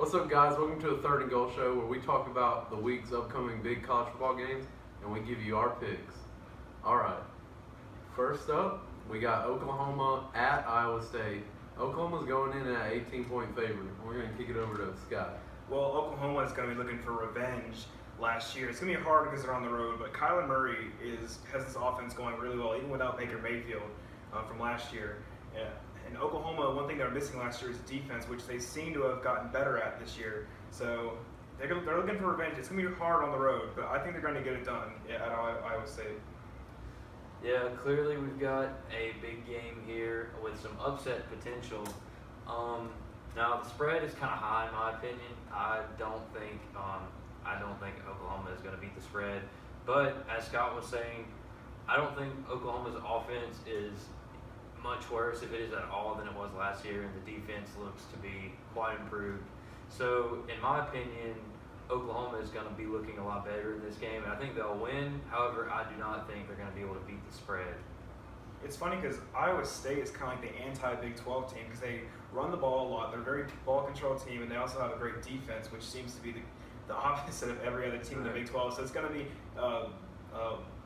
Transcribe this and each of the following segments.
What's up, guys? Welcome to the Third and Goal Show, where we talk about the week's upcoming big college football games, and we give you our picks. All right. First up, we got Oklahoma at Iowa State. Oklahoma's going in at 18-point favorite. We're going to kick it over to Scott. Well, Oklahoma is going to be looking for revenge last year. It's going to be hard because they're on the road, but Kyler Murray has this offense going really well, even without Baker Mayfield from last year. Yeah. And Oklahoma, one thing they were missing last year is defense, which they seem to have gotten better at this year. So they're looking for revenge. It's going to be hard on the road, but I think they're going to get it done at Iowa State. Yeah, clearly we've got a big game here with some upset potential. Now the spread is kind of high in my opinion. I don't think Oklahoma is going to beat the spread. But as Scott was saying, I don't think Oklahoma's offense is much worse, if it is at all, than it was last year, and the defense looks to be quite improved. So in my opinion, Oklahoma is going to be looking a lot better in this game, and I think they'll win. However, I do not think they're going to be able to beat the spread. It's funny because Iowa State is kind of like the anti-Big 12 team because they run the ball a lot. They're a very ball-control team, and they also have a great defense, which seems to be the opposite of every other team in the Big 12. So it's going to be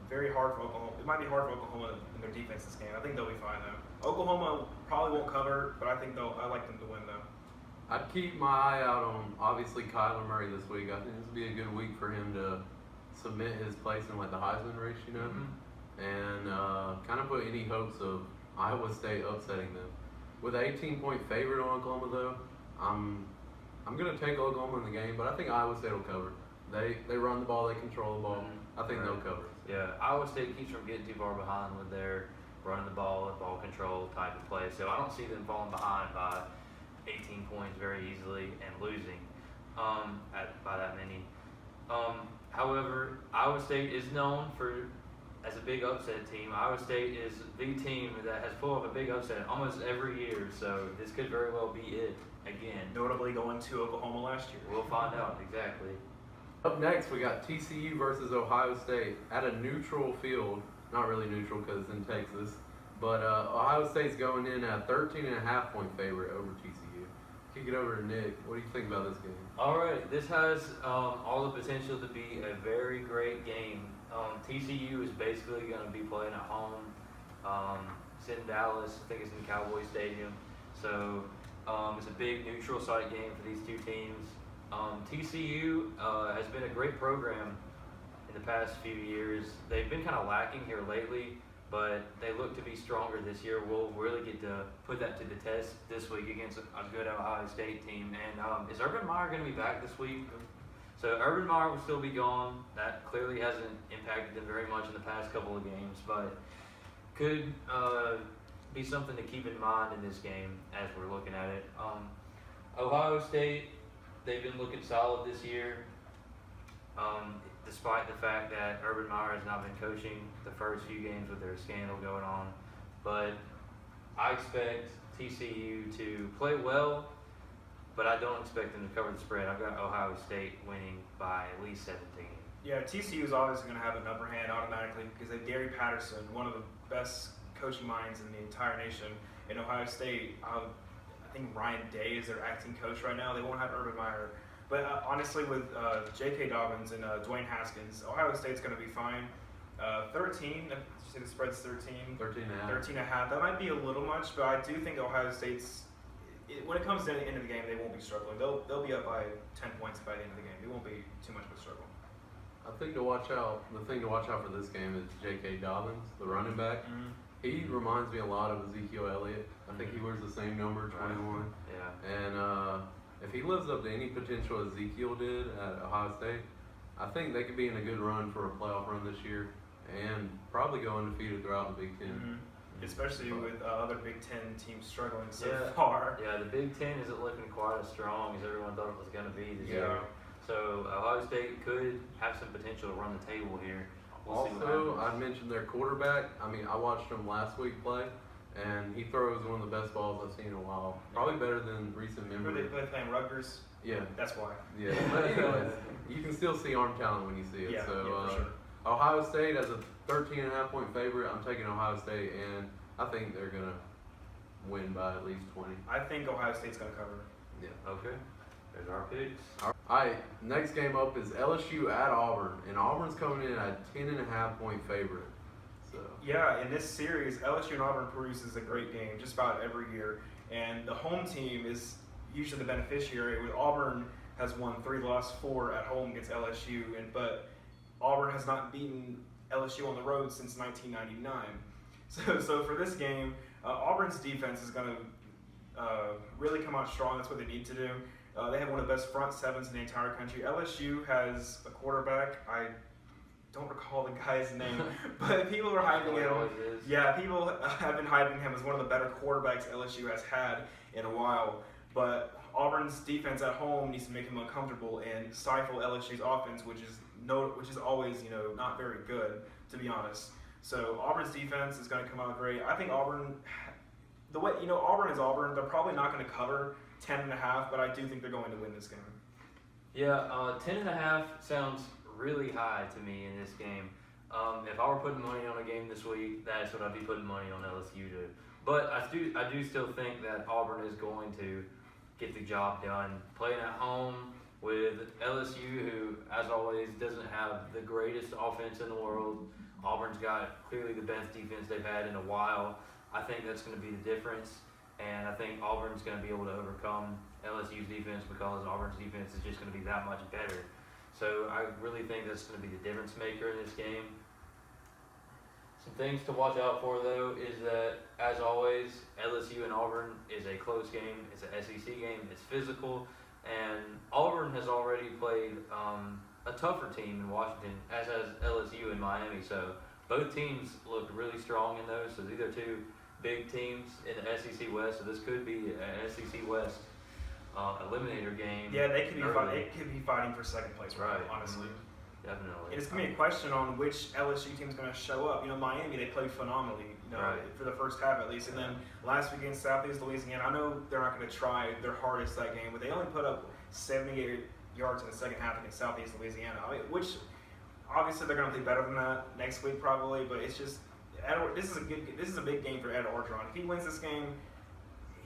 very hard for Oklahoma. It might be hard for Oklahoma in their defense this game. I think they'll be fine, though. Oklahoma probably won't cover, but I like them to win, though. I'd keep my eye out on, obviously, Kyler Murray this week. I think this would be a good week for him to submit his place in like the Heisman race, and kind of put any hopes of Iowa State upsetting them. With an 18-point favorite on Oklahoma, though, I'm going to take Oklahoma in the game, but I think Iowa State will cover. They run the ball, they control the ball. I think they'll cover. Yeah, Iowa State keeps from getting too far behind with their running the ball control type of play. So I don't see them falling behind by 18 points very easily and losing by that many. However, Iowa State is known as a big upset team. Iowa State is the team that has pulled off a big upset almost every year. So this could very well be it again. Notably going to Oklahoma last year. We'll find out exactly. Up next, we got TCU versus Ohio State at a neutral field. Not really neutral because it's in Texas. But Ohio State's going in at 13.5-point favorite over TCU. Kick it over to Nick. What do you think about this game? All right, this has all the potential to be a very great game. TCU is basically going to be playing at home. It's in Dallas. I think it's in Cowboy Stadium. So it's a big neutral site game for these two teams. TCU has been a great program in the past few years. They've been kind of lacking here lately, but they look to be stronger this year. We'll really get to put that to the test this week against a good Ohio State team. And is Urban Meyer going to be back this week? So Urban Meyer will still be gone. That clearly hasn't impacted them very much in the past couple of games, but could be something to keep in mind in this game as we're looking at it. Ohio State, they've been looking solid this year, despite the fact that Urban Meyer has not been coaching the first few games with their scandal going on. But I expect TCU to play well, but I don't expect them to cover the spread. I've got Ohio State winning by at least 17. Yeah, TCU is obviously going to have an upper hand automatically because they have Gary Patterson, one of the best coaching minds in the entire nation. In Ohio State, I think Ryan Day is their acting coach right now. They won't have Urban Meyer. But honestly, with J.K. Dobbins and Dwayne Haskins, Ohio State's going to be fine. 13, did you say the spread's 13? 13.5. That might be a little much, but I do think Ohio State's, when it comes to the end of the game, they won't be struggling. They'll be up by 10 points by the end of the game. It won't be too much of a struggle. The thing to watch out for this game is J.K. Dobbins, the running back. He reminds me a lot of Ezekiel Elliott. I think he wears the same number, 21. Yeah. And if he lives up to any potential Ezekiel did at Ohio State, I think they could be in a good run for a playoff run this year and probably go undefeated throughout the Big Ten. Especially with other Big Ten teams struggling so Yeah. far. Yeah, the Big Ten isn't looking quite as strong as everyone thought it was going to be this year. So Ohio State could have some potential to run the table here. We'll see what Also, happens. I mentioned their quarterback. I mean, I watched him last week play, and he throws one of the best balls I've seen in a while. Probably better than recent Were memory. they playing Rutgers? Yeah. That's why. Yeah. But anyways, you can still see arm talent when you see it. Yeah, So for sure. Ohio State as a 13.5-point favorite. I'm taking Ohio State, and I think they're gonna win by at least 20. I think Ohio State's going to cover. Yeah. Okay. There's our picks. All right, next game up is LSU at Auburn, and Auburn's coming in at 10.5-point favorite. So Yeah, in this series, LSU and Auburn produces a great game just about every year, and the home team is usually the beneficiary. With Auburn has won 3, lost 4 at home against LSU, but Auburn has not beaten LSU on the road since 1999. So for this game, Auburn's defense is going to really come out strong. That's what they need to do. They have one of the best front sevens in the entire country. LSU has a quarterback. I don't recall the guy's name, but people are hyping him. Yeah, people have been hyping him as one of the better quarterbacks LSU has had in a while. But Auburn's defense at home needs to make him uncomfortable and stifle LSU's offense, which is always not very good, to be honest. So Auburn's defense is going to come out great. I think Auburn, Auburn is Auburn. They're probably not going to cover 10.5, but I do think they're going to win this game. Yeah, 10.5 sounds really high to me in this game. If I were putting money on a game this week, that's what I'd be putting money on LSU to. But I do still think that Auburn is going to get the job done. Playing at home with LSU, who, as always, doesn't have the greatest offense in the world. Auburn's got clearly the best defense they've had in a while. I think that's going to be the difference, and I think Auburn's going to be able to overcome LSU's defense because Auburn's defense is just going to be that much better. So I really think that's going to be the difference maker in this game. Some things to watch out for, though, is that, as always, LSU and Auburn is a close game. It's an SEC game. It's physical. And Auburn has already played a tougher team in Washington, as has LSU in Miami. So both teams looked really strong in those. So these are two big teams in the SEC West. So this could be an SEC West eliminator game. Yeah, they could be fighting for second place, right? Honestly. Definitely. It's going to be a question on which LSU team is going to show up. Miami, they played phenomenally, for the first half at least. And then last week against Southeast Louisiana, I know they're not going to try their hardest that game, but they only put up 78 yards in the second half against Southeast Louisiana, which obviously they're going to play better than that next week probably, but it's just this is a big game for Ed Orgeron. If he wins this game,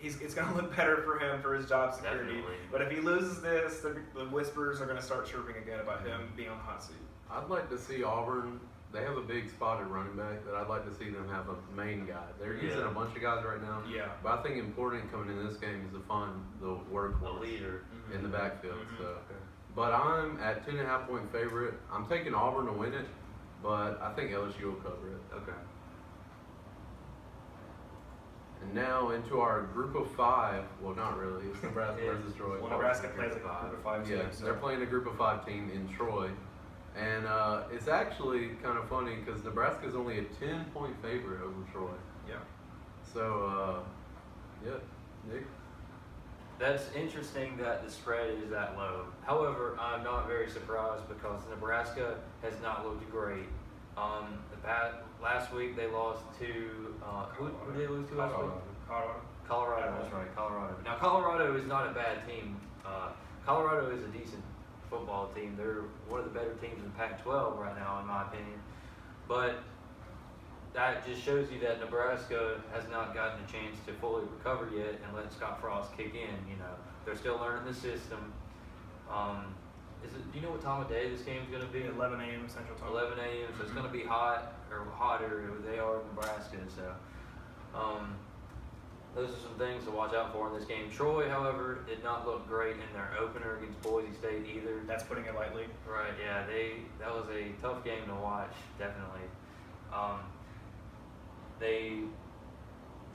it's going to look better for him for his job security. Definitely. But if he loses this, the whispers are going to start chirping again about him being on the hot seat. I'd like to see Auburn. They have a big spotted running back that I'd like to see them have a main guy. They're using a bunch of guys right now. Yeah. But I think important coming in this game is to find the workhorse leader in the backfield. Mm-hmm. So, but I'm at 10.5-point favorite. I'm taking Auburn to win it, but I think LSU will cover it. Okay. And now into our group of 5. Well, not really. It's Nebraska versus Troy. Well, Nebraska plays a group of 5 team. Yeah, they're playing a group of 5 team in Troy. And it's actually kind of funny because Nebraska is only a 10-point favorite over Troy. Yeah. So, Nick? That's interesting that the spread is that low. However, I'm not very surprised because Nebraska has not looked great. Last week they lost to who did they lose to last week? Colorado. That's right, Colorado. Now Colorado is not a bad team. Colorado is a decent football team. They're one of the better teams in Pac-12 right now, in my opinion. But that just shows you that Nebraska has not gotten a chance to fully recover yet and let Scott Frost kick in. They're still learning the system. Do you know what time of day this game is going to be? 11 a.m. Central Time. 11 a.m. So it's going to be hot or hotter. They are in Nebraska. So those are some things to watch out for in this game. Troy, however, did not look great in their opener against Boise State either. That's putting it lightly. Right. Yeah. That was a tough game to watch. Definitely. They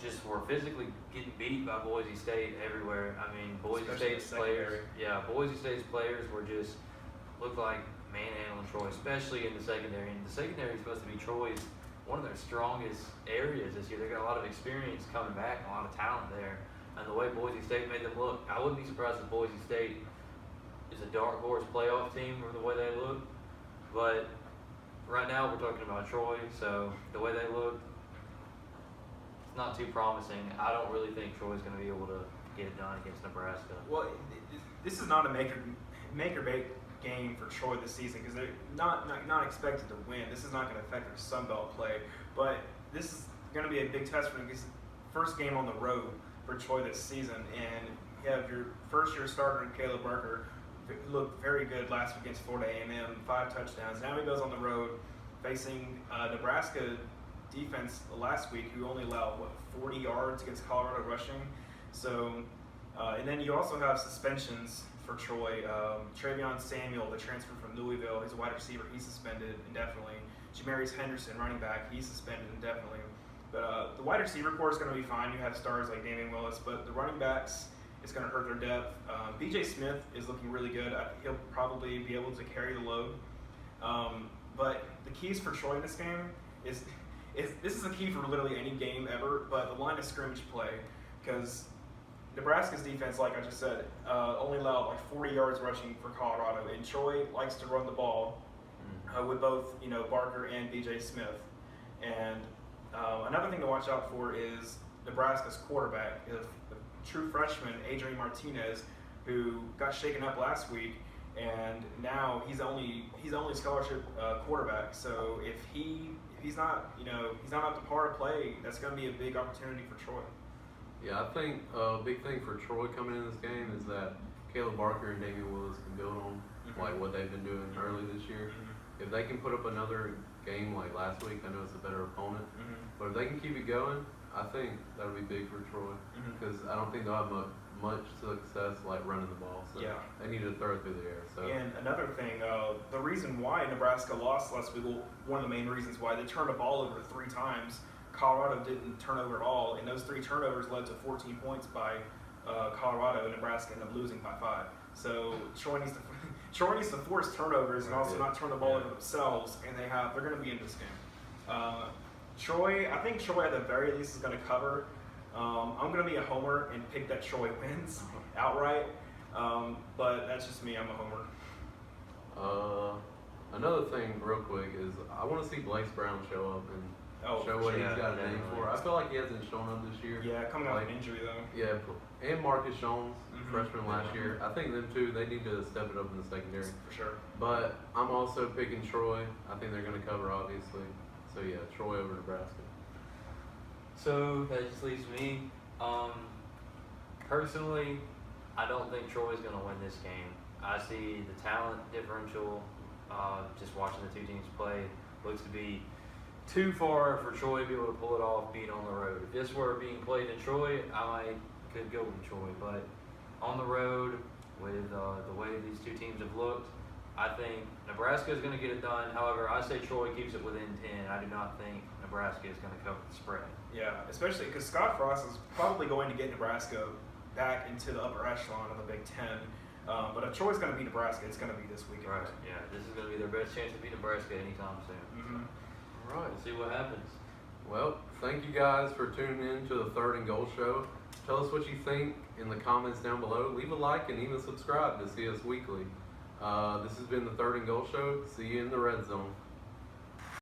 just were physically getting beat by Boise State everywhere. I mean, Boise State's players were just looked like manhandling Troy, especially in the secondary. And the secondary is supposed to be Troy's one of their strongest areas this year. They got a lot of experience coming back, a lot of talent there. And the way Boise State made them look, I wouldn't be surprised if Boise State is a dark horse playoff team or the way they look. But right now we're talking about Troy, so the way they look, it's not too promising. I don't really think Troy's going to be able to get it done against Nebraska. Well, this is not a make or break game for Troy this season because they're not expected to win. This is not going to affect their Sun Belt play, but this is going to be a big test for them because first game on the road for Troy this season, and you have your first-year starter in Caleb Barker, who looked very good last week against Florida A&M, 5 touchdowns. Now he goes on the road facing Nebraska defense last week, who only allowed 40 yards against Colorado rushing. So, and then you also have suspensions for Troy. Travion Samuel, the transfer from Louisville, he's a wide receiver. He's suspended indefinitely. Jamarius Henderson, running back, he's suspended indefinitely. But the wide receiver core is going to be fine. You have stars like Damian Willis, but the running backs, it's going to hurt their depth. B.J. Smith is looking really good. He'll probably be able to carry the load. But the keys for Troy in this game is this is a key for literally any game ever, but the line of scrimmage play, because Nebraska's defense, like I just said, only allowed like 40 yards rushing for Colorado, and Troy likes to run the ball with both Barker and B.J. Smith. And another thing to watch out for is Nebraska's quarterback, the true freshman Adrian Martinez, who got shaken up last week, and now he's only scholarship quarterback. So if he's not up to par to play, that's going to be a big opportunity for Troy. Yeah, I think a big thing for Troy coming in this game is that Caleb Barker and Damian Willis can build on like what they've been doing early this year. If they can put up another game like last week, I know it's a better opponent, but if they can keep it going, I think that would be big for Troy, because I don't think they'll have much success like running the ball. So they need to throw it through the air. So. And another thing, the reason why Nebraska lost last week, one of the main reasons why they turned the ball over 3 times. Colorado didn't turn over at all, and those 3 turnovers led to 14 points by Colorado, and Nebraska ended up losing by 5. So Troy needs to force turnovers and also not turn the ball over themselves, and they're going to be in this game. I think Troy at the very least is going to cover. I'm going to be a homer and pick that Troy wins outright, but that's just me. I'm a homer. Another thing, real quick, is I want to see Blaise Brown show up and show what he's got a name for. I feel like he hasn't shown up this year. Yeah, coming out of an injury though. Yeah, and Marcus Jones, freshman last year. I think them two, they need to step it up in the secondary. For sure. But I'm also picking Troy. I think they're going to cover, obviously. So yeah, Troy over Nebraska. So that just leaves me. Personally, I don't think Troy's going to win this game. I see the talent differential, just watching the 2 teams play, looks to be too far for Troy to be able to pull it off being on the road. If this were being played in Troy, I could go with Troy. But on the road, with the way these 2 teams have looked, I think Nebraska is going to get it done. However, I say Troy keeps it within 10. I do not think Nebraska is going to cover the spread. Yeah, especially because Scott Frost is probably going to get Nebraska back into the upper echelon of the Big Ten. But if Troy's going to beat Nebraska, it's going to be this weekend. Right, yeah. This is going to be their best chance to beat Nebraska anytime soon. All right. We'll see what happens. Well, thank you guys for tuning in to the 3rd and Goal Show. Tell us what you think in the comments down below. Leave a like and even subscribe to see us weekly. This has been the 3rd and Goal Show. See you in the red zone.